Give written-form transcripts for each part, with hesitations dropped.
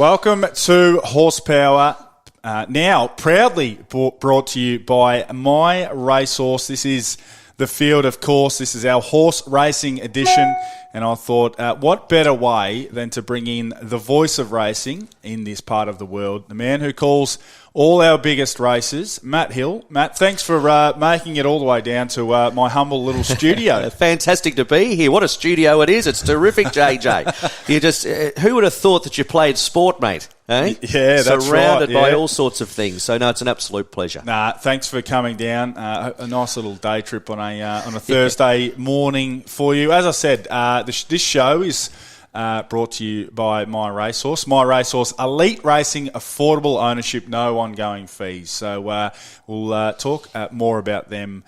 Welcome to Horsepower, now proudly brought to you by My Racehorse. This is the field, of course. This is our horse racing edition. And I thought, what better way than to bring in the voice of racing in this part of the world, the man who calls all our biggest races, Matt Hill. Matt, thanks for making it all the way down to my humble little studio. Fantastic to be here. What a studio it is. It's terrific, JJ. You just, who would have thought that you played sport, mate? Eh? Yeah, that's right. Surrounded by all sorts of things. So, no, it's an absolute pleasure. Nah, thanks for coming down. A nice little day trip on a Thursday morning for you. As I said, this show is brought to you by My Racehorse. My Racehorse, elite racing, affordable ownership, no ongoing fees. So we'll talk more about them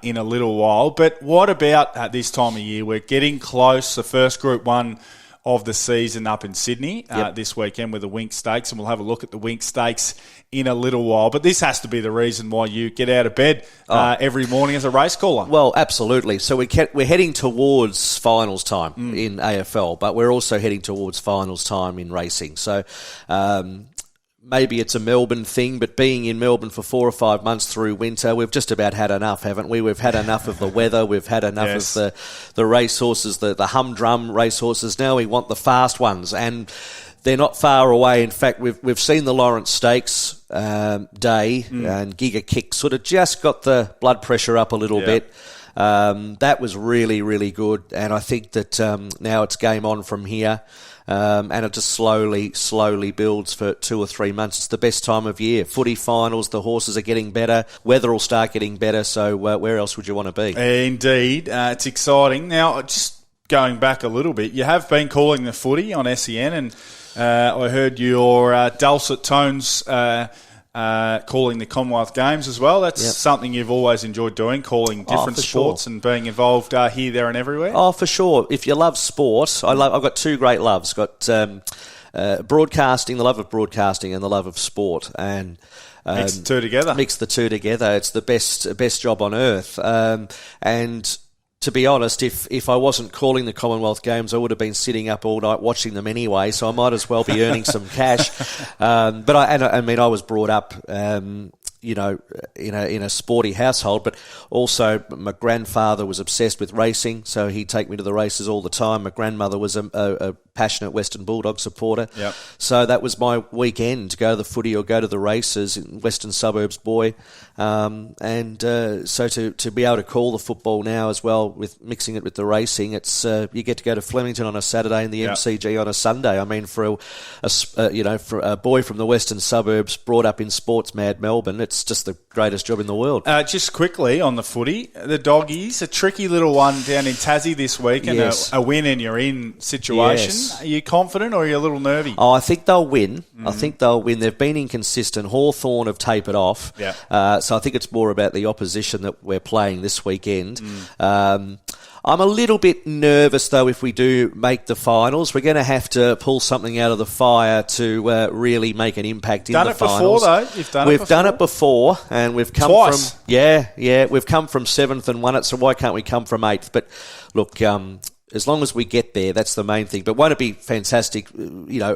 in a little while. But what about this time of year? We're getting close. The first Group 1 of the season up in Sydney this weekend with the Winx Stakes, and we'll have a look at the Winx Stakes in a little while. But this has to be the reason why you get out of bed every morning as a race caller. Well, absolutely. So we're heading towards finals time in AFL, but we're also heading towards finals time in racing. So maybe it's a Melbourne thing, but being in Melbourne for 4 or 5 months through winter, we've just about had enough, haven't we? We've had enough of the weather. We've had enough of the racehorses, the humdrum racehorses. Now we want the fast ones, and they're not far away. In fact, we've seen the Lawrence Stakes day, and Giga Kick sort of just got the blood pressure up a little bit. That was really, really good, and I think that now it's game on from here. And it just slowly builds for 2 or 3 months. It's the best time of year. Footy finals, the horses are getting better. Weather will start getting better. So where else would you want to be? Indeed. It's exciting. Now, just going back a little bit, you have been calling the footy on SEN, and I heard your dulcet tones calling the Commonwealth Games as well. That's something you've always enjoyed doing, calling different sports and being involved here, there and everywhere. Oh, for sure. If you love sport, I've got 2 great loves. Got broadcasting, the love of broadcasting, and the love of sport. And mix the two together. Mix the two together. It's the best job on earth. And to be honest, if I wasn't calling the Commonwealth Games, I would have been sitting up all night watching them anyway, so I might as well be earning some cash. But I was brought up, in a sporty household, but also my grandfather was obsessed with racing, so he'd take me to the races all the time. My grandmother was a passionate Western Bulldog supporter. Yep. So that was my weekend, to go to the footy or go to the races. Western Suburbs boy. So to be able to call the football now as well, with mixing it with the racing, it's you get to go to Flemington on a Saturday and the MCG on a Sunday. I mean, for a boy from the Western Suburbs brought up in sports mad Melbourne, it's just the greatest job in the world. Just quickly on the footy, the Doggies, a tricky little one down in Tassie this week, and a win and you're in situation. Yes. Are you confident or are you a little nervy? Oh, I think they'll win. I think they'll win. They've been inconsistent. Hawthorn have tapered off. Yeah. So I think it's more about the opposition that we're playing this weekend. I'm a little bit nervous, though, if we do make the finals. We're going to have to pull something out of the fire to really make an impact in the finals. Done it before, though. You've done it before. We've done it before, and we've come twice. We've come from 7th and won it, so why can't we come from 8th? But look, as long as we get there, that's the main thing. But won't it be fantastic,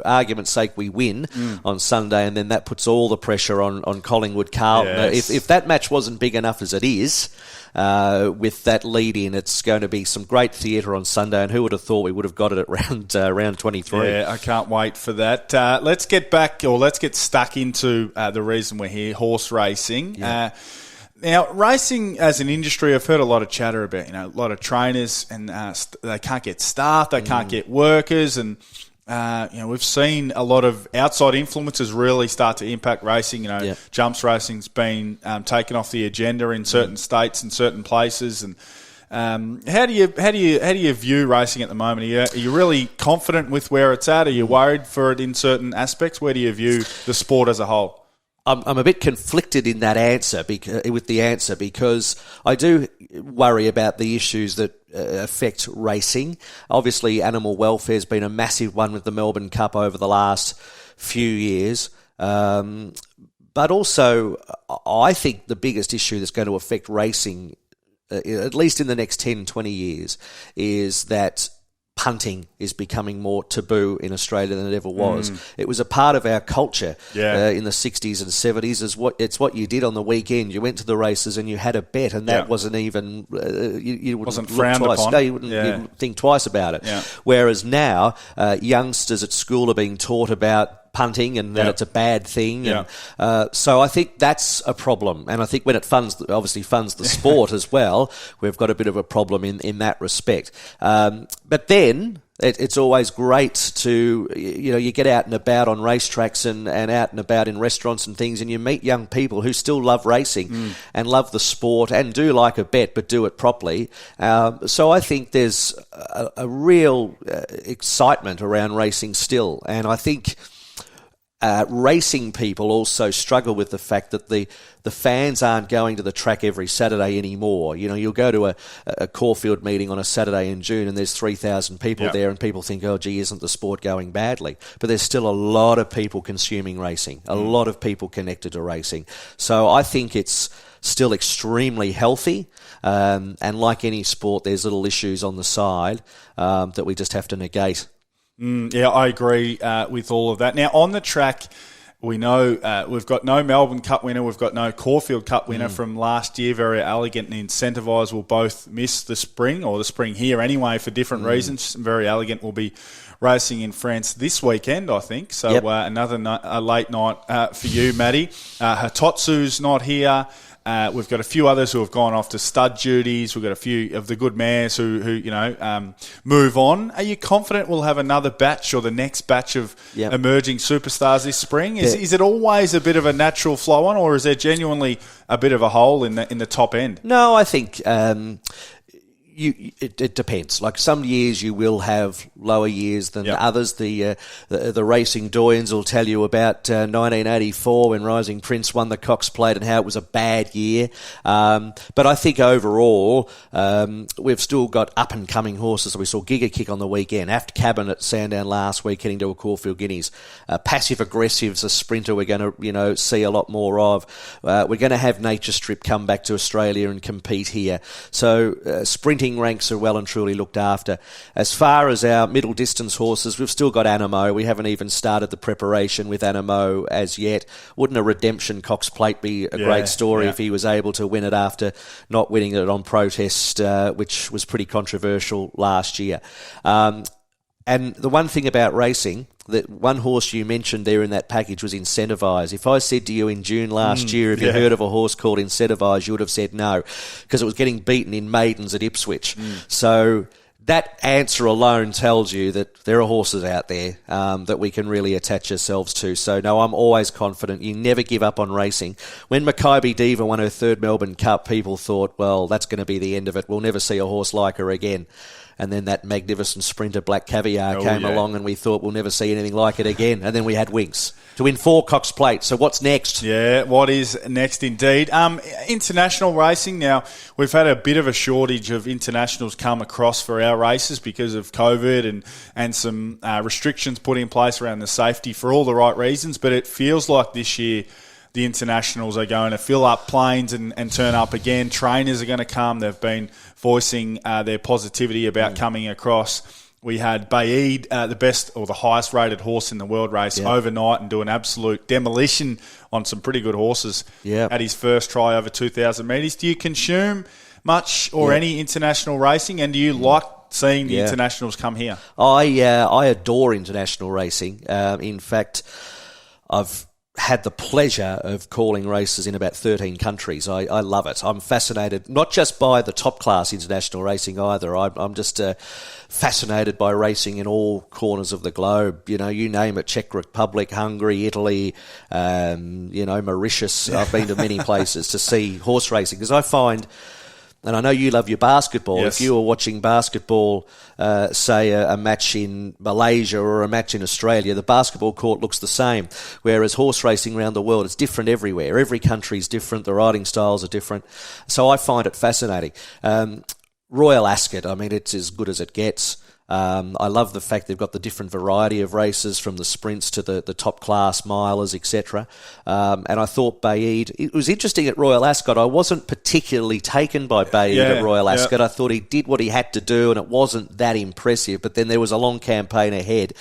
argument's sake, we win on Sunday, and then that puts all the pressure on Collingwood Carlton. Yes. If that match wasn't big enough as it is, with that lead in, it's going to be some great theatre on Sunday, and who would have thought we would have got it at round 23? Yeah, I can't wait for that. Let's get stuck into the reason we're here, horse racing. Yeah. Now, racing as an industry, I've heard a lot of chatter about, a lot of trainers, and they can't get staff, they can't get workers, and we've seen a lot of outside influences really start to impact racing. Jumps racing's been taken off the agenda in certain states and certain places, and how do you view racing at the moment? Are you really confident with where it's at? Are you worried for it in certain aspects? Where do you view the sport as a whole? I'm a bit conflicted in that answer because I do worry about the issues that affect racing. Obviously, animal welfare has been a massive one with the Melbourne Cup over the last few years. But also, I think the biggest issue that's going to affect racing, at least in the next 10, 20 years, is that punting is becoming more taboo in Australia than it ever was. It was a part of our culture in the 60s and 70s. It's what you did on the weekend. You went to the races and you had a bet, and that wasn't even you wasn't look frowned twice. upon. No, you wouldn't think twice about it. Yeah. Whereas now, youngsters at school are being taught about punting and that it's a bad thing. And, so I think that's a problem. And I think when it obviously funds the sport as well, we've got a bit of a problem in that respect. But then it's always great to, you get out and about on racetracks and out and about in restaurants and things, and you meet young people who still love racing and love the sport and do like a bet, but do it properly. So I think there's a real excitement around racing still. And I think racing people also struggle with the fact that the fans aren't going to the track every Saturday anymore. You'll go to a Caulfield meeting on a Saturday in June and there's 3,000 people there, and people think, oh, gee, isn't the sport going badly? But there's still a lot of people consuming racing, a lot of people connected to racing. So I think it's still extremely healthy, and like any sport, there's little issues on the side that we just have to negate. Yeah, I agree with all of that. Now, on the track, we know we've got no Melbourne Cup winner. We've got no Caulfield Cup winner from last year. Very Elegant and Incentivise will both miss the spring here anyway for different reasons. Very Elegant will be racing in France this weekend, I think. So another late night for you, Matty. Hitotsu's not here. We've got a few others who have gone off to stud duties. We've got a few of the good mares who move on. Are you confident we'll have another batch or the next batch of emerging superstars this spring? Is it always a bit of a natural flow on, or is there genuinely a bit of a hole in the top end? No, I think it depends. Like some years you will have lower years than others. The racing doyens will tell you about 1984 when Rising Prince won the Cox Plate and how it was a bad year. But I think overall we've still got up and coming horses. We saw Giga Kick on the weekend, Aft Cabin at Sandown last week heading to a Caulfield Guineas. Passive Aggressive's a sprinter we're going to see a lot more of. We're going to have Nature Strip come back to Australia and compete here. So sprinting ranks are well and truly looked after. As far as our middle distance horses, we've still got Animo. We haven't even started the preparation with Animo as yet. Wouldn't a Redemption Cox Plate be a great story if he was able to win it after not winning it on protest, which was pretty controversial last year. And the one thing about racing, that one horse you mentioned there in that package was Incentivise. If I said to you in June last year, if you heard of a horse called Incentivise, you would have said no, because it was getting beaten in maidens at Ipswich. So that answer alone tells you that there are horses out there that we can really attach ourselves to. So, no, I'm always confident. You never give up on racing. When Makybe Diva won her third Melbourne Cup, people thought, well, that's going to be the end of it. We'll never see a horse like her again. And then that magnificent sprinter Black Caviar came along and we thought we'll never see anything like it again. And then we had Winks to win 4 Cox Plates. So what's next? Yeah, what is next indeed? International racing. Now, we've had a bit of a shortage of internationals come across for our races because of COVID and some restrictions put in place around the safety for all the right reasons. But it feels like this year the internationals are going to fill up planes and turn up again. Trainers are going to come. They've been voicing their positivity about coming across. We had Baid, the best or the highest rated horse in the world race overnight and do an absolute demolition on some pretty good horses at his first try over 2,000 metres. Do you consume much or any international racing, and do you like seeing the internationals come here? I adore international racing. In fact, I've had the pleasure of calling races in about 13 countries. I love it. I'm fascinated, not just by the top class international racing either. I'm just fascinated by racing in all corners of the globe. You name it, Czech Republic, Hungary, Italy, Mauritius. I've been to many places to see horse racing because I find, and I know you love your basketball. Yes. If you were watching basketball, say a match in Malaysia or a match in Australia, the basketball court looks the same. Whereas horse racing around the world, it's different everywhere. Every country is different. The riding styles are different. So I find it fascinating. Royal Ascot, I mean, it's as good as it gets. I love the fact they've got the different variety of races, from the sprints to the top class milers, etc. And I thought Baid, it was interesting at Royal Ascot. I wasn't particularly taken by Baid at Royal Ascot. I thought he did what he had to do, and it wasn't that impressive. But then there was a long campaign ahead.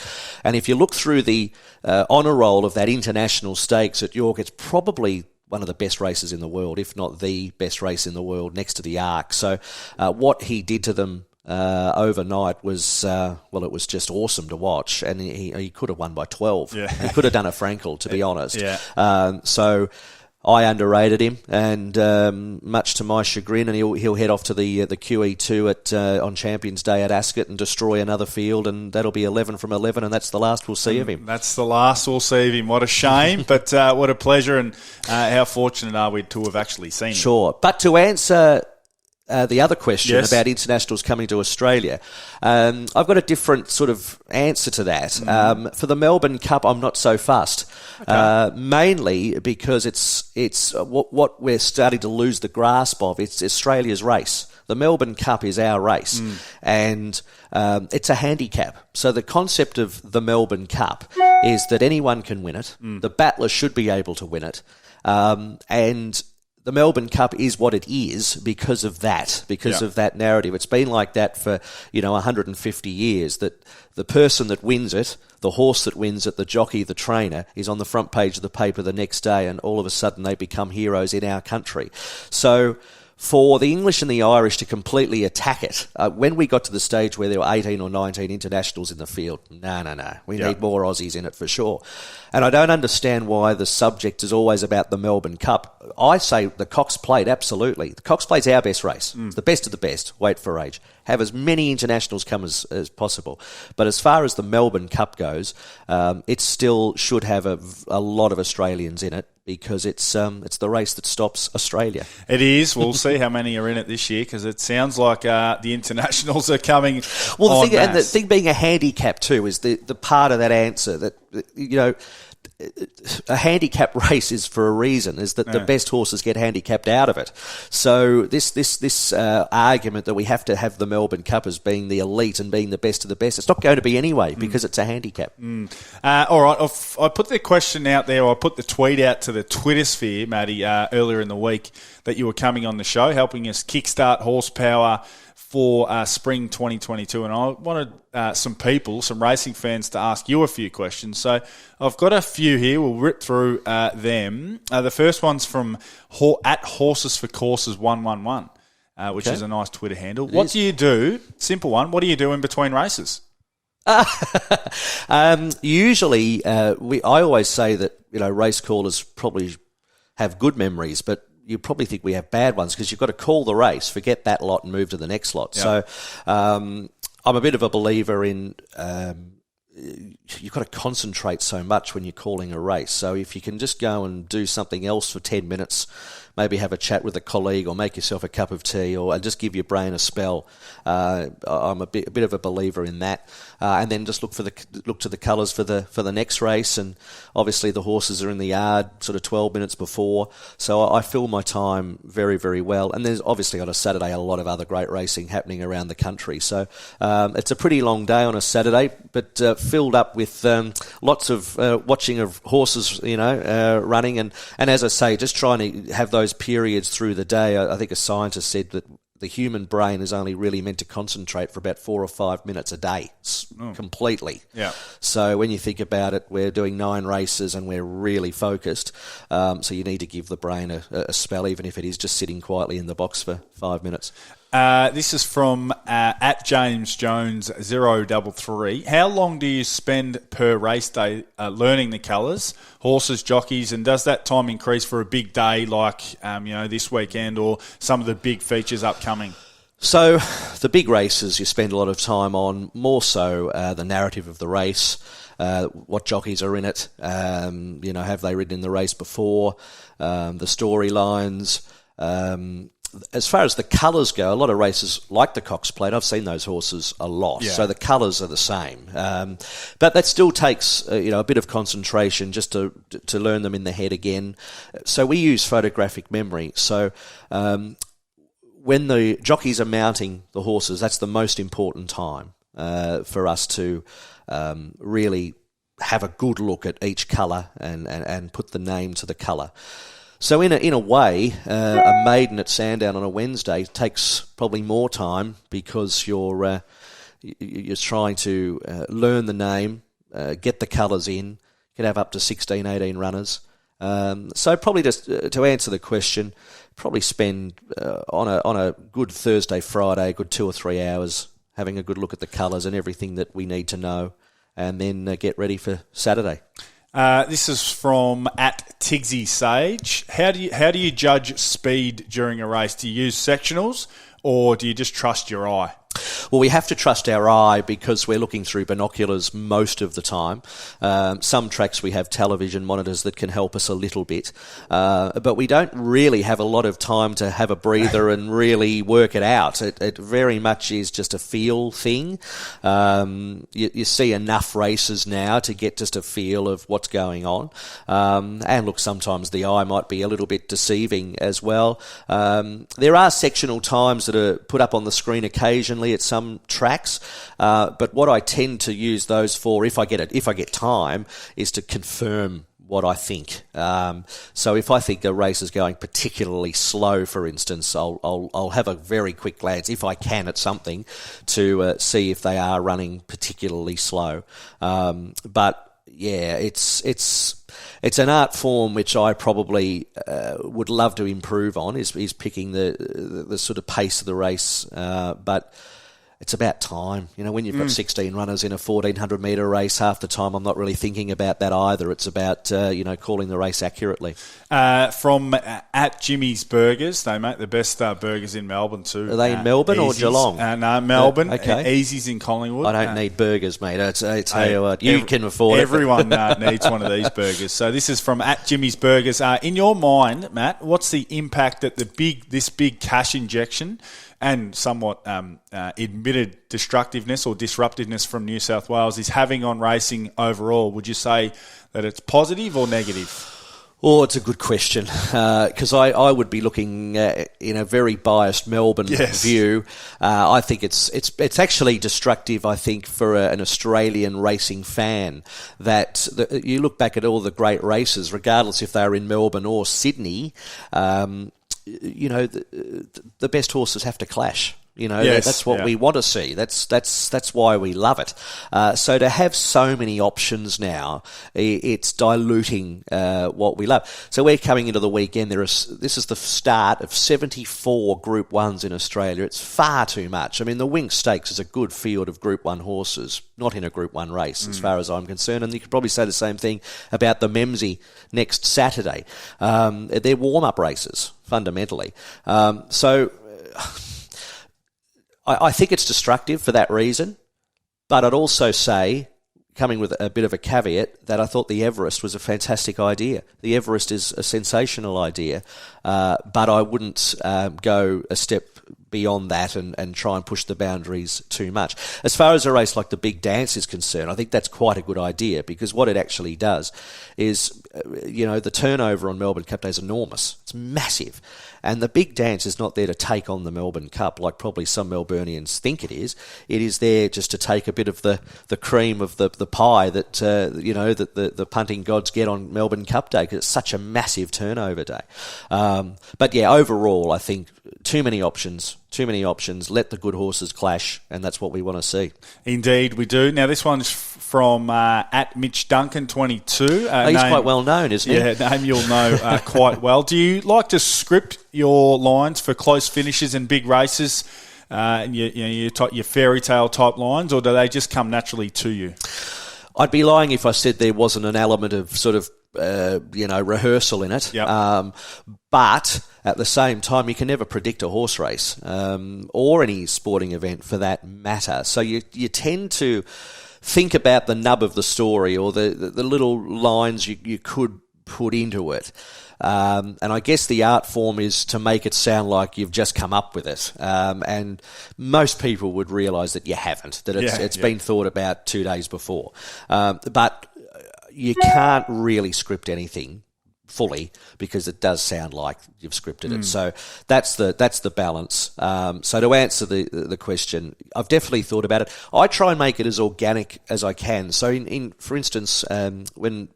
And if you look through the honour roll of that international stakes at York, it's probably one of the best races in the world, if not the best race in the world, next to the Arc. So what he did to them overnight was, it was just awesome to watch, and he could have won by 12. Yeah. He could have done a Frankel, to be honest. Yeah. So I underrated him, and much to my chagrin, and he'll head off to the QE2 on Champions Day at Ascot and destroy another field, and that'll be 11 from 11, and that's the last we'll see of him. That's the last we'll see of him. What a shame, but what a pleasure, and how fortunate are we to have actually seen him. Sure, but to answer the other question about internationals coming to Australia, I've got a different sort of answer to that. For the Melbourne Cup, I'm not so fussed, mainly because it's what we're starting to lose the grasp of. It's Australia's race. The Melbourne Cup is our race, and it's a handicap. So the concept of the Melbourne Cup is that anyone can win it. The battler should be able to win it, and the Melbourne Cup is what it is because of that narrative. It's been like that for 150 years, that the person that wins it, the horse that wins it, the jockey, the trainer, is on the front page of the paper the next day, and all of a sudden they become heroes in our country. So for the English and the Irish to completely attack it, when we got to the stage where there were 18 or 19 internationals in the field, no. We need more Aussies in it for sure. And I don't understand why the subject is always about the Melbourne Cup. I say the Cox Plate, absolutely. The Cox Plate's our best race. It's the best of the best, weight for age. Have as many internationals come as possible. But as far as the Melbourne Cup goes, it still should have a lot of Australians in it, because it's the race that stops Australia. It is. We'll see how many are in it this year, because it sounds like the internationals are coming. Well, the thing being a handicap too is the part of that answer that a handicap race is for a reason, is that the best horses get handicapped out of it. So this argument that we have to have the Melbourne Cup as being the elite and being the best of the best, it's not going to be anyway, because it's a handicap. All right, I put the question out there, or I put the tweet out to the Twitter sphere, Matty, earlier in the week, that you were coming on the show, helping us kickstart horsepower for spring 2022, and I wanted some racing fans, to ask you a few questions. So I've got a few here. We'll rip through them. The first one's from at Horses for Courses 111, which is a nice Twitter handle. What do you do? Simple one. What do you do in between races? Usually, I always say that race callers probably have good memories, but you probably think we have bad ones, because you've got to call the race, forget that lot, and move to the next lot. Yep. So I'm a bit of a believer in you've got to concentrate so much when you're calling a race. So if you can just go and do something else for 10 minutes, maybe have a chat with a colleague, or make yourself a cup of tea, or just give your brain a spell. I'm a bit of a believer in that. And then just look to the colours for the next race. And obviously the horses are in the yard sort of 12 minutes before. So I fill my time very, very well. And there's obviously on a Saturday a lot of other great racing happening around the country. So it's a pretty long day on a Saturday, but filled up with lots of watching of horses, running. And as I say, just trying to have those periods through the day. I think a scientist said that the human brain is only really meant to concentrate for about 4 or 5 minutes a day, completely. Yeah. So when you think about it, we're doing 9 races and we're really focused. So you need to give the brain a spell, even if it is just sitting quietly in the box for 5 minutes. This is from at James Jones 033. How long do you spend per race day learning the colours, horses, jockeys, and does that time increase for a big day like this weekend, or some of the big features upcoming? So the big races you spend a lot of time on, more so the narrative of the race, what jockeys are in it, have they ridden in the race before, the storylines. As far as the colours go, a lot of races like the Cox Plate, I've seen those horses a lot, so the colours are the same. But that still takes a bit of concentration just to learn them in the head again. So we use photographic memory. So when the jockeys are mounting the horses, that's the most important time. for us to really have a good look at each colour and put the name to the colour. So in a way, a maiden at Sandown on a Wednesday takes probably more time because you're trying to learn the name, get the colours in. You can have up to 16, 18 runners. So probably just to answer the question, probably spend on a good Thursday, Friday, a good 2 or 3 hours having a good look at the colours and everything that we need to know, and then get ready for Saturday. This is from @Tigsy Sage. How do you judge speed during a race? Do you use sectionals or do you just trust your eye? Well, we have to trust our eye because we're looking through binoculars most of the time. Some tracks we have television monitors that can help us a little bit. But we don't really have a lot of time to have a breather and really work it out. It very much is just a feel thing. You see enough races now to get just a feel of what's going on. And look, sometimes the eye might be a little bit deceiving as well. There are sectional times that are put up on the screen occasionally at some tracks, but what I tend to use those for, if I get time, is to confirm what I think. So if I think a race is going particularly slow, for instance, I'll have a very quick glance, if I can, at something to see if they are running particularly slow. But yeah, it's an art form which I probably would love to improve on. Is picking the sort of pace of the race, but it's about time. You know, when you've got 16 runners in a 1,400 metre race, half the time I'm not really thinking about that either. It's about, calling the race accurately. From @Jimmy's Burgers, they make the best burgers in Melbourne too. Are they in Melbourne or Geelong? No, Melbourne. Okay. Easy's in Collingwood. I don't need burgers, mate. I tell you what, you can afford everyone needs one of these burgers. So this is from @Jimmy's Burgers. In your mind, Matt, what's the impact that this big cash injection and somewhat admitted destructiveness or disruptiveness from New South Wales is having on racing overall? Would you say that it's positive or negative? Oh, it's a good question, because I would be looking in a very biased Melbourne view. I think it's actually destructive, I think, for an Australian racing fan, that you look back at all the great races, regardless if they're in Melbourne or Sydney, the best horses have to clash. That's what we want to see. That's why we love it. So to have so many options now, it's diluting what we love. So we're coming into the weekend. This is the start of 74 Group 1s in Australia. It's far too much. I mean, the Winx Stakes is a good field of Group 1 horses, not in a Group 1 race, as far as I'm concerned. And you could probably say the same thing about the Memsie next Saturday. They're warm-up races, fundamentally. I think it's destructive for that reason, but I'd also say, coming with a bit of a caveat, that I thought the Everest was a fantastic idea. The Everest is a sensational idea, but I wouldn't go a step beyond that and try and push the boundaries too much. As far as a race like the Big Dance is concerned, I think that's quite a good idea, because what it actually does is, the turnover on Melbourne Cup Day is enormous. It's massive. And the Big Dance is not there to take on the Melbourne Cup like probably some Melburnians think it is. It is there just to take a bit of the cream of the pie that the punting gods get on Melbourne Cup Day, because it's such a massive turnover day. But yeah, overall, I think too many options. Let the good horses clash, and that's what we want to see. Indeed, we do. Now, this one's from @MitchDuncan22. He's quite well known, isn't he? Yeah, name you'll know quite well. Do you like to script your lines for close finishes and big races, and your fairy tale type lines, or do they just come naturally to you? I'd be lying if I said there wasn't an element of sort of rehearsal in it. Yep. But at the same time, you can never predict a horse race or any sporting event for that matter. So you tend to think about the nub of the story or the little lines you could put into it. And I guess the art form is to make it sound like you've just come up with it. And most people would realise that you haven't, that it's been thought about 2 days before. But you can't really script anything fully, because it does sound like you've scripted it. So that's the balance. So to answer the question, I've definitely thought about it. I try and make it as organic as I can. So in for instance, when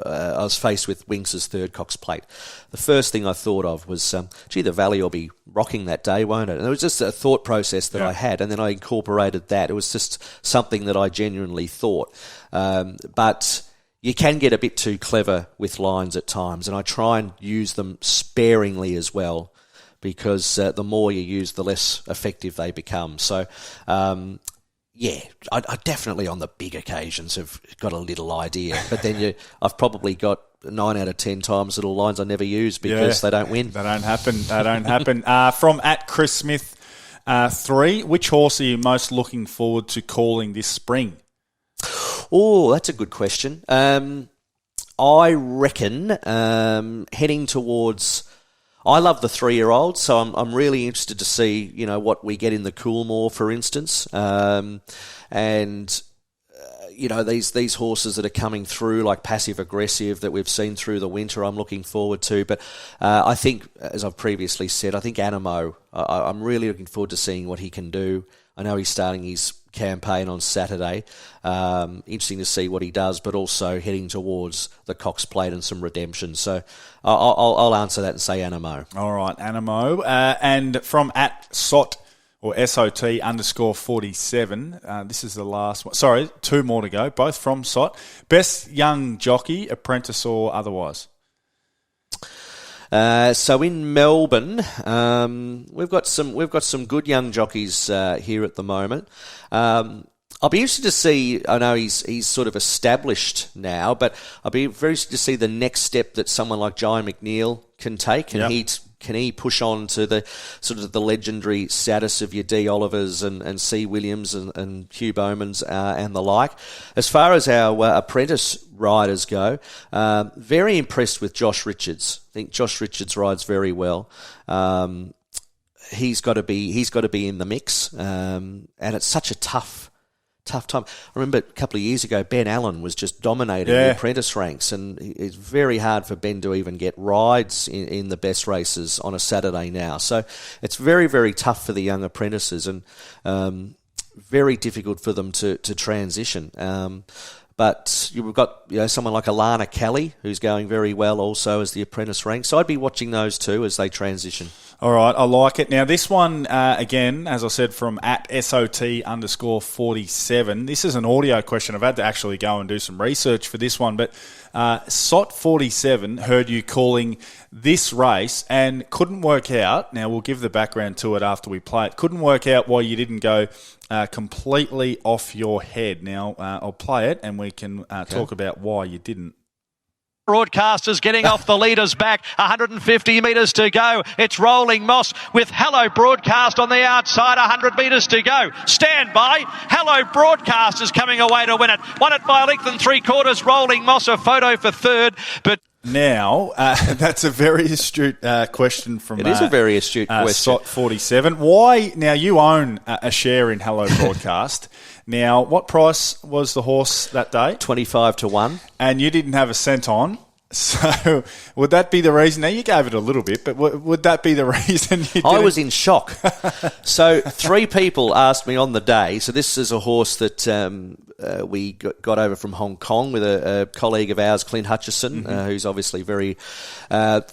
I was faced with Winks' third Cox Plate, the first thing I thought of was, the Valley will be rocking that day, won't it? And it was just a thought process that I had, and then I incorporated that. It was just something that I genuinely thought. But you can get a bit too clever with lines at times, and I try and use them sparingly as well, because the more you use, the less effective they become. So, I definitely on the big occasions have got a little idea, but then I've probably got 9 out of 10 times little lines I never use because they don't win. They don't happen. From @Chris Smith 3, which horse are you most looking forward to calling this spring? Oh, that's a good question. I reckon heading towards... I love the 3-year-olds, so I'm really interested to see, what we get in the Coolmore, for instance. These horses that are coming through, like Passive Aggressive, that we've seen through the winter, I'm looking forward to. But I think, as I've previously said, I think Animo, I'm really looking forward to seeing what he can do. I know he's starting his campaign on Saturday. Interesting to see what he does, but also heading towards the Cox Plate and some redemption. So I'll answer that and say Animo. All right, Animo. And from @SOT or SOT _47, this is the last one. Sorry, 2 more to go, both from SOT. Best young jockey, apprentice or otherwise? So in Melbourne, we've got some good young jockeys here at the moment. I'll be interested to see. I know he's sort of established now, but I'll be very interested to see the next step that someone like Jai McNeil can take, and can he push on to the sort of the legendary status of your D. Olivers and C. Williams and Hugh Bowmans and the like. As far as our apprentice riders go, very impressed with Josh Richards. I think Josh Richards rides very well. He's got to be in the mix, and it's such a tough time. I remember a couple of years ago, Ben Allen was just dominating the apprentice ranks, and it's very hard for Ben to even get rides in the best races on a Saturday now. So it's very, very tough for the young apprentices, and very difficult for them to transition. But we've got someone like Alana Kelly, who's going very well also as the apprentice rank. So I'd be watching those two as they transition. All right, I like it. Now, this one, again, as I said, from @SOT _47. This is an audio question. I've had to actually go and do some research for this one. But SOT47 heard you calling this race and couldn't work out. Now, we'll give the background to it after we play it. Couldn't work out why you didn't go completely off your head. Now, I'll play it and we can talk about why you didn't. Broadcasters getting off the leader's back, 150 metres to go. It's Rolling Moss with Hello Broadcast on the outside, 100 metres to go. Stand by. Hello Broadcasters coming away to win it. Won it by a length and 3/4. Rolling Moss, a photo for third. But now, that's a very astute question from... It is a very astute question. SOT47. Why... Now, you own a share in Hello Broadcast. Now, what price was the horse that day? 25 to 1. And you didn't have a cent on. So would that be the reason? Now, you gave it a little bit, but would that be the reason you didn't? I was in shock. So 3 people asked me on the day. So this is a horse that we got over from Hong Kong with a colleague of ours, Clint Hutchison, who's obviously very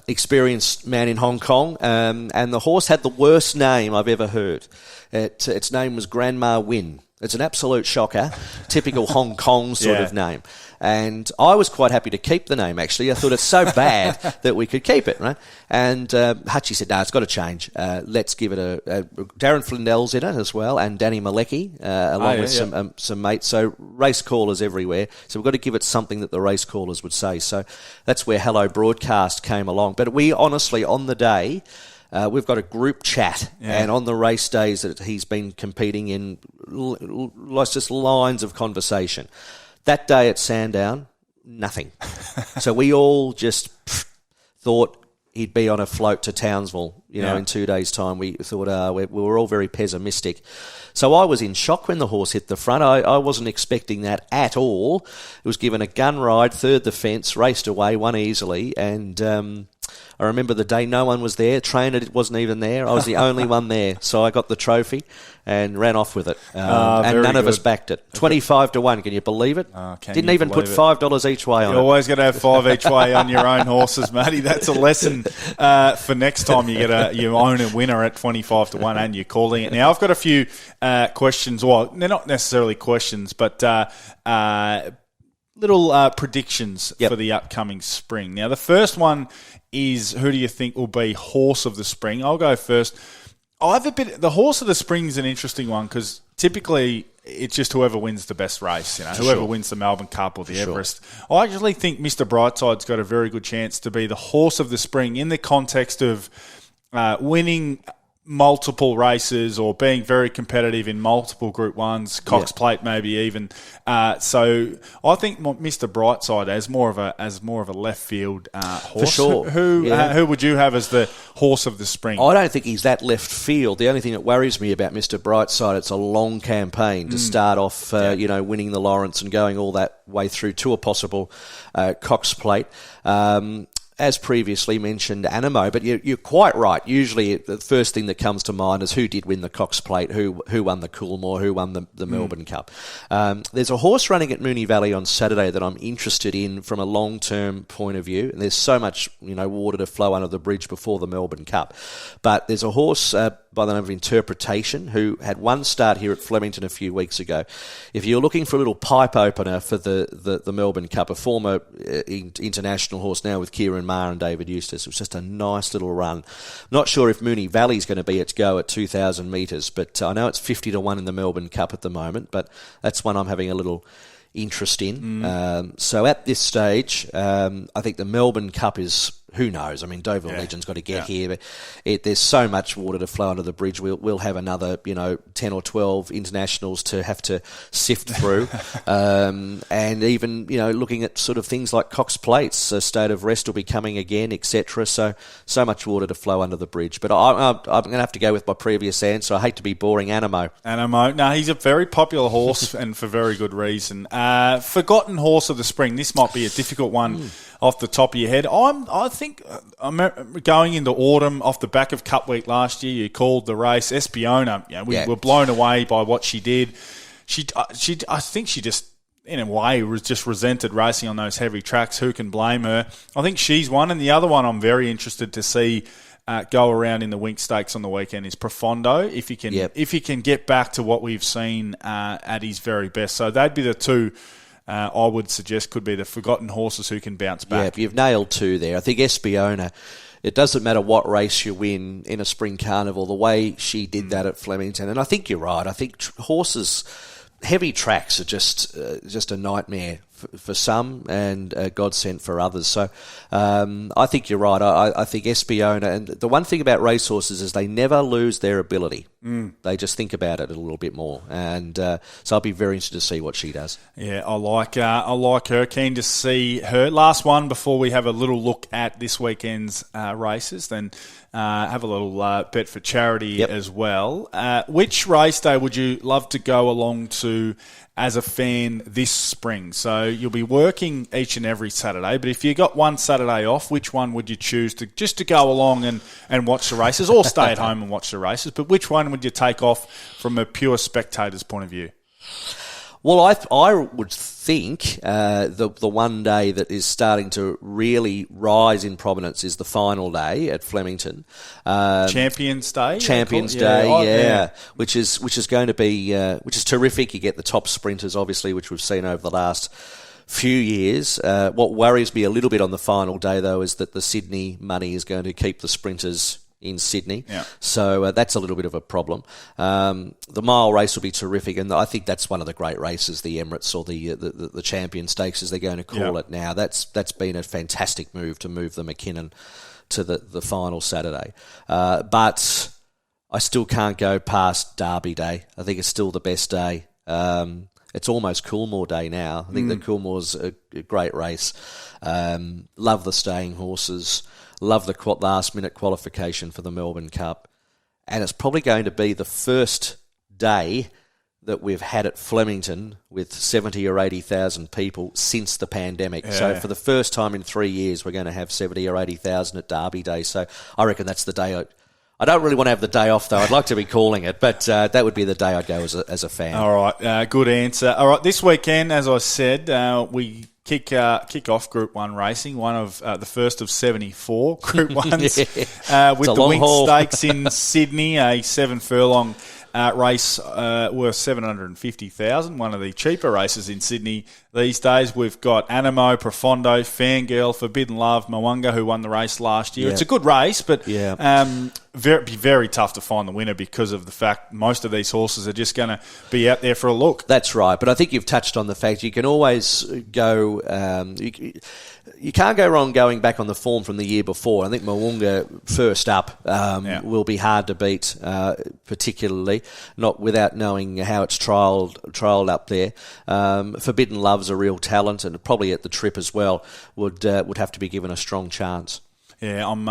experienced man in Hong Kong. And the horse had the worst name I've ever heard. Its name was Grandma Win. It's an absolute shocker, typical Hong Kong sort of name. And I was quite happy to keep the name, actually. I thought it's so bad that we could keep it, right? And Hutchie said, no, it's got to change. Let's give it a Darren Flindell's in it as well, and Danny Malecki, along with some mates. So race callers everywhere. So we've got to give it something that the race callers would say. So that's where Hello Broadcast came along. But we honestly, on the day... we've got a group chat, and on the race days that he's been competing in, just lines of conversation. That day at Sandown, nothing. So we all just thought, he'd be on a float to Townsville, in 2 days' time. We thought we were all very pessimistic. So I was in shock when the horse hit the front. I wasn't expecting that at all. It was given a gun ride, third the fence, raced away, won easily, and I remember the day no one was there. Trainer wasn't even there. I was the only one there. So I got the trophy and ran off with it. And none of us backed it. 25-1. Can you believe it? Didn't even put $5 each way on it. You always got to have 5 each way on your own horses, Matty. That's a lesson for next time you own a winner at 25-1 and you're calling it. Now, I've got a few questions. Well, they're not necessarily questions, but little predictions for the upcoming spring. Now, the first one is, who do you think will be horse of the spring? I'll go first. The horse of the spring is an interesting one because typically it's just whoever wins the best race, whoever wins the Melbourne Cup or the Everest. I actually think Mr. Brightside's got a very good chance to be the horse of the spring in the context of winning multiple races or being very competitive in multiple Group 1s, Cox Plate maybe even. So I think Mr. Brightside as more of a left field horse. For sure. Who would you have as the horse of the spring? I don't think he's that left field. The only thing that worries me about Mr. Brightside, it's a long campaign to start off, winning the Lawrence and going all that way through to a possible Cox Plate. As previously mentioned, Animo, but you're quite right. Usually the first thing that comes to mind is who did win the Cox Plate, who won the Coolmore, who won the Melbourne Cup. There's a horse running at Moonee Valley on Saturday that I'm interested in from a long-term point of view, and there's so much water to flow under the bridge before the Melbourne Cup. But there's a horse by the name of Interpretation who had one start here at Flemington a few weeks ago. If you're looking for a little pipe opener for the Melbourne Cup, a former international horse now with Kieran Maher and David Eustace, it was just a nice little run. Not sure if Moonee Valley is going to be its go at 2,000 metres, but I know it's 50-1 in the Melbourne Cup at the moment, but that's one I'm having a little interest in. So at this stage, I think the Melbourne Cup is, who knows? I mean, Deauville Legion's got to get here, but there's so much water to flow under the bridge. We'll have another, 10 or 12 internationals to have to sift through. And even, looking at sort of things like Cox Plates, a State of Rest will be coming again, etc. So much water to flow under the bridge. But I'm going to have to go with my previous answer. I hate to be boring. Animo. No, he's a very popular horse and for very good reason. Forgotten horse of the spring. This might be a difficult one off the top of your head. I think going into autumn, off the back of Cup Week last year, you called the race Espiona. We were blown away by what she did. I think she just, in a way, was just resented racing on those heavy tracks. Who can blame her? I think she's one. And the other one I'm very interested to see go around in the Wink Stakes on the weekend is Profondo, if he can get back to what we've seen at his very best. So they'd be the two I would suggest could be the forgotten horses who can bounce back. Yeah, you've nailed two there. I think Espiona, it doesn't matter what race you win in a Spring Carnival, the way she did that at Flemington. And I think you're right. I think horses, heavy tracks are just a nightmare for some and a godsend for others. So I think you're right. I think Espiona, and the one thing about racehorses is they never lose their ability. They just think about it a little bit more. And so I'll be very interested to see what she does. Yeah, I like her. Keen to see her. Last one before we have a little look at this weekend's races, then have a little bet for charity as well. Which race day would you love to go along to as a fan this spring? So you'll be working each and every Saturday, but if you got one Saturday off, which one would you choose to go along and watch the races, or stay at home and watch the races? But which one would you take off from a pure spectator's point of view? Well, I would think the one day that is starting to really rise in prominence is the final day at Flemington. Champions Day? Champions Day, which is going to be which is terrific. You get the top sprinters, obviously, which we've seen over the last few years. What worries me a little bit on the final day, though, is that the Sydney money is going to keep the sprinters in Sydney. Yeah. So that's a little bit of a problem. The mile race will be terrific, and I think that's one of the great races, the Emirates or the Champion Stakes, as they're going to call it now. That's been a fantastic move to move the McKinnon to the final Saturday. But I still can't go past Derby Day. I think it's still the best day. It's almost Coolmore Day now. I think the Coolmore's a great race. Love the staying horses. Love the last-minute qualification for the Melbourne Cup. And it's probably going to be the first day that we've had at Flemington with 70 or 80,000 people since the pandemic. Yeah. So for the first time in 3 years, we're going to have 70 or 80,000 at Derby Day. So I reckon that's the day. I don't really want to have the day off, though. I'd like to be calling it, but that would be the day I'd go as a fan. All right, good answer. All right, this weekend, as I said, we kick off Group 1 racing, one of the first of 74 Group 1s, with the Winx Stakes in Sydney, a 7-furlong race worth $750,000, one of the cheaper races in Sydney these days. We've got Animo, Profondo, Fangirl, Forbidden Love, Mwanga, who won the race last year. Yeah. It's a good race, but be very tough to find the winner because of the fact most of these horses are just going to be out there for a look. That's right, but I think you've touched on the fact you can always go... You can't go wrong going back on the form from the year before. I think Mwanga first up will be hard to beat, particularly not without knowing how it's trialled up there. Forbidden Love's a real talent, and probably at the trip as well would have to be given a strong chance. Yeah, I'm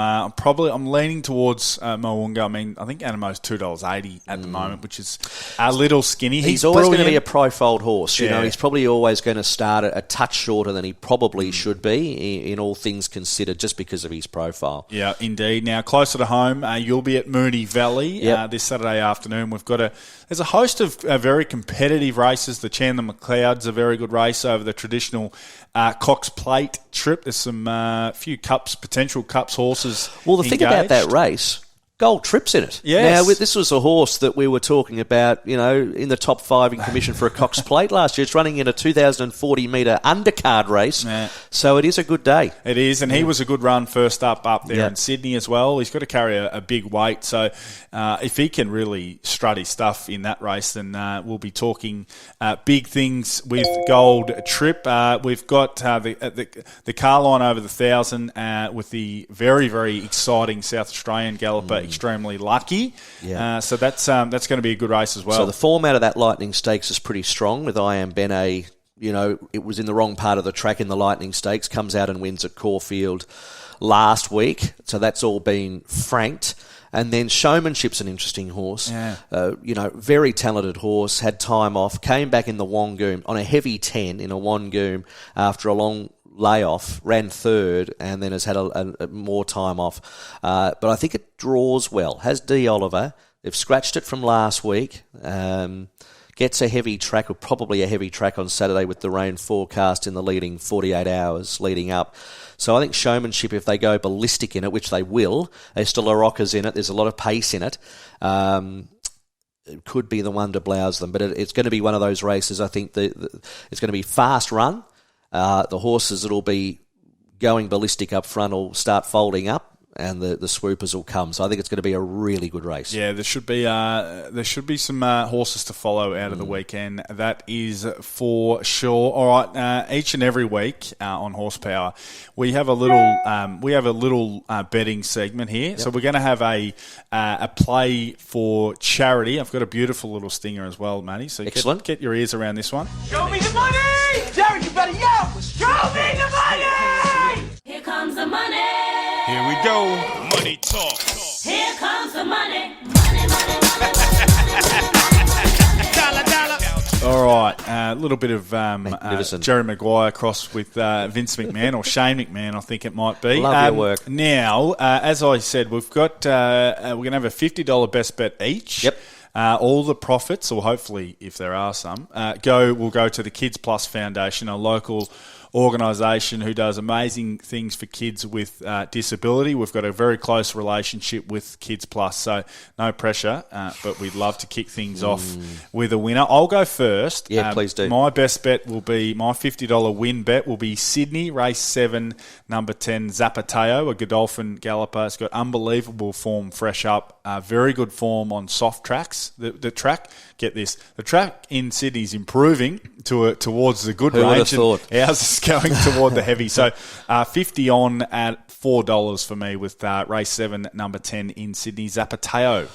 leaning towards Mwanga. I mean, I think Animo's $2.80 at the moment, which is a little skinny. He's always going to be a profold horse. You know, he's probably always going to start a touch shorter than he probably should be in all things considered, just because of his profile. Yeah, indeed. Now, closer to home, you'll be at Moonee Valley this Saturday afternoon. There's a host of very competitive races. The Chandler McLeod's a very good race over the traditional Cox Plate trip. There's some few potential cups horses. Well, the thing about that race, Gold Trip's in it. Yes. Now, this was a horse that we were talking about, in the top 5 in commission for a Cox Plate last year. It's running in a 2,040-metre undercard race, so it is a good day. It is, and he was a good run first up there in Sydney as well. He's got to carry a big weight, so if he can really strut his stuff in that race, then we'll be talking big things with Gold Trip. We've got the car line over the 1,000 with the very, very exciting South Australian galloper, Extremely Lucky. So that's going to be a good race as well. So the format of that Lightning Stakes is pretty strong with I Am Bene. It was in the wrong part of the track in the Lightning Stakes, comes out and wins at Caulfield last week. So that's all been franked. And then Showmanship's an interesting horse. Very talented horse, had time off, came back in the Wangoom on a heavy 10 in a Wangoom after a long layoff, ran third, and then has had a more time off. But I think it draws well. Has D. Oliver. They've scratched it from last week. Gets a heavy track, or probably a heavy track on Saturday with the rain forecast in the leading 48 hours leading up. So I think Showmanship, if they go ballistic in it, which they will, there's still a rockers in it, there's a lot of pace in it. It could be the one to blouse them, but it's going to be one of those races. I think it's going to be fast run. The horses that will be going ballistic up front will start folding up, and the swoopers will come. So I think it's going to be a really good race. Yeah, there should be some horses to follow out of the weekend. That is for sure. All right, each and every week on Horsepower, we have a little betting segment here. Yep. So we're going to have a play for charity. I've got a beautiful little stinger as well, Matty. So excellent. Get your ears around this one. Show me the money, Derek. You better yell. Show me the money. Here comes the money. Here we go. Money talk. Here comes the money. Money, money, money. Dollar, dollar. All right, a little bit of Jerry Maguire crossed with Vince McMahon, or Shane McMahon, I think it might be. Love your work. Now, as I said, we're going to have a $50 best bet each. Yep. All the profits, or hopefully if there are some, will go to the Kids Plus Foundation, a local organisation who does amazing things for kids with disability. We've got a very close relationship with Kids Plus, so no pressure, but we'd love to kick things off with a winner. I'll go first. Yeah, please do. My best bet will be, my $50 win bet will be Sydney, race 7, number 10, Zapateo, a Godolphin galloper. It's got unbelievable form fresh up, very good form on soft tracks. The track, get this, the track in Sydney is improving towards the good range. Who would have thought? Ours is going toward the heavy. So 50 on at $4 for me with race 7, number 10 in Sydney, Zapateo.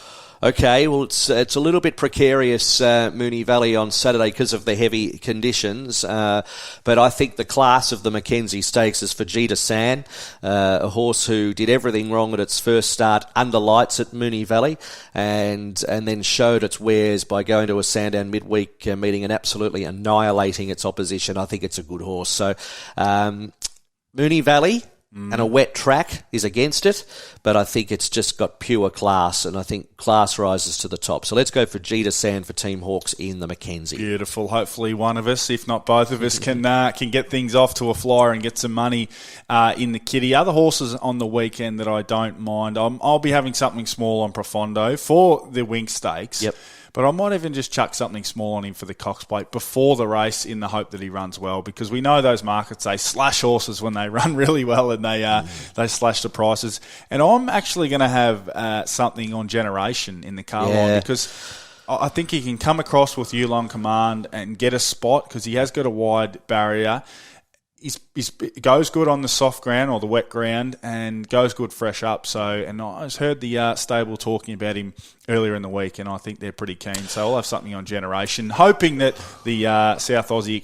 Okay, well, it's a little bit precarious, Moonee Valley on Saturday because of the heavy conditions. But I think the class of the Memsie Stakes is Vegeta San, a horse who did everything wrong at its first start under lights at Moonee Valley, and then showed its wares by going to a Sandown midweek meeting and absolutely annihilating its opposition. I think it's a good horse. So Moonee Valley. And a wet track is against it, but I think it's just got pure class, and I think class rises to the top. So let's go for Vegeta San for Team Hawkes in the Memsie. Beautiful. Hopefully one of us, if not both of us, can get things off to a flyer and get some money in the kitty. Other horses on the weekend that I don't mind, I'll be having something small on Profondo for the Wink Stakes. Yep. But I might even just chuck something small on him for the Cox Plate before the race in the hope that he runs well, because we know those markets, they slash horses when they run really well, and they slash the prices. And I'm actually going to have something on Generation in the car line, because I think he can come across with Yulong Command and get a spot, because he has got a wide barrier. He goes good on the soft ground or the wet ground, and goes good fresh up. So, and I just heard the stable talking about him earlier in the week, and I think they're pretty keen. So I'll have something on Generation, hoping that the South Aussie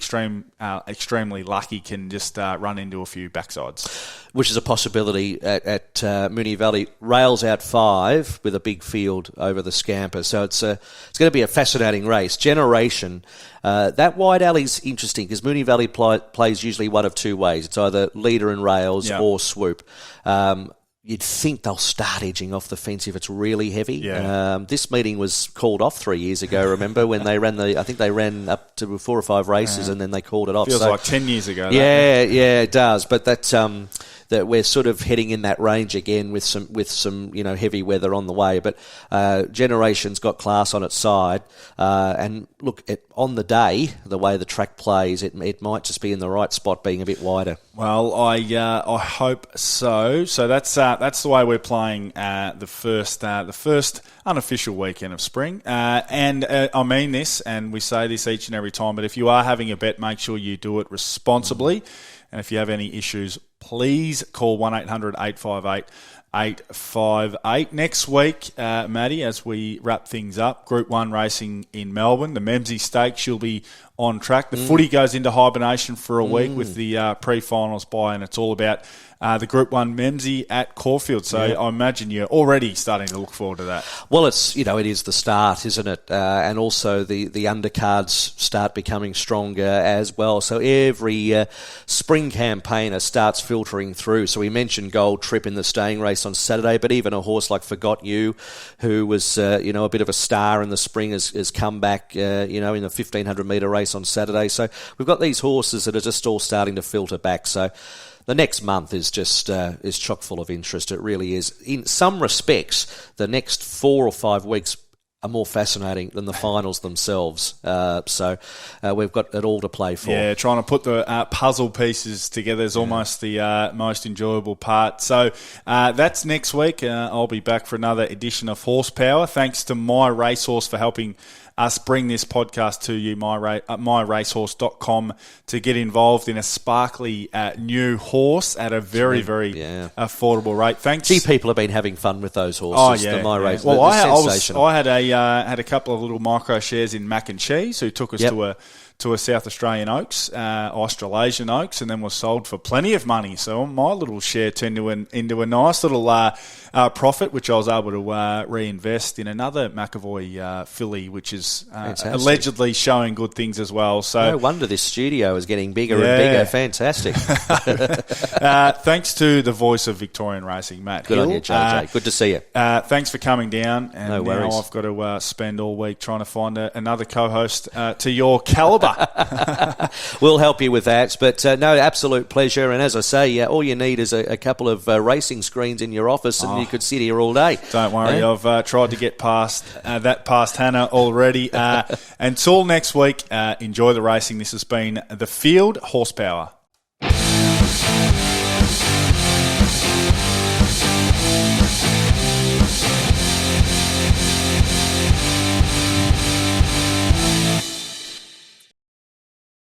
extremely lucky can just run into a few backsides. Which is a possibility at Moonee Valley. Rails out 5 with a big field over the scamper. So it's going to be a fascinating race. Generation, that wide alley's interesting because Moonee Valley plays usually one of two ways. It's either leader and rails or swoop. You'd think they'll start edging off the fence if it's really heavy. Yeah. This meeting was called off 3 years ago, remember, when they ran I think they ran up to 4 or 5 races and then they called it off. Feels like 10 years ago. Yeah, it does. But that we're sort of heading in that range again with some heavy weather on the way. But Generation's got class on its side, and look, on the day, the way the track plays, it might just be in the right spot, being a bit wider. Well, I hope so. So that's the way we're playing the first unofficial weekend of spring. And I mean this, and we say this each and every time, but if you are having a bet, make sure you do it responsibly. And if you have any issues, please call 1-800-858-858. Next week, Maddie, as we wrap things up, Group 1 racing in Melbourne. The Memsie Stakes, she'll be on track. The footy goes into hibernation for a week with the pre-finals bye, and it's all about the Group 1 Memsie at Caulfield. So I imagine you're already starting to look forward to that. Well, it is the start, isn't it? And also the undercards start becoming stronger as well. So every spring campaigner starts filtering through. So we mentioned Gold Trip in the staying race on Saturday, but even a horse like Forgot You, who was a bit of a star in the spring, has come back in the 1,500 metre race on Saturday. So we've got these horses that are just all starting to filter back. So the next month is just is chock full of interest. It really is. In some respects, the next 4 or 5 weeks are more fascinating than the finals themselves. So we've got it all to play for. Yeah, trying to put the puzzle pieces together is almost the most enjoyable part. So that's next week. I'll be back for another edition of Horsepower. Thanks to My Racehorse for helping us bring this podcast to you, myracehorse.com, to get involved in a sparkly new horse at a very, very affordable rate. Thanks. Gee, people have been having fun with those horses. The My Race. Well, I had a couple of little micro shares in Mac and Cheese, who took us to a South Australian Oaks, Australasian Oaks, and then was sold for plenty of money. So my little share turned into a nice little profit, which I was able to reinvest in another McAvoy filly, which is allegedly showing good things as well. So no wonder this studio is getting bigger and bigger. Fantastic. Thanks to the voice of Victorian racing, Matt Good Hill. on you, JJ. Good to see you. Thanks for coming down. And no worries. Now I've got to spend all week trying to find another co-host to your calibre. We'll help you with that, but no, absolute pleasure. And as I say, all you need is a couple of racing screens in your office, and you could sit here all day. Don't worry, I've tried to get past Hannah already. Until next week, enjoy the racing. This has been The Field Horsepower.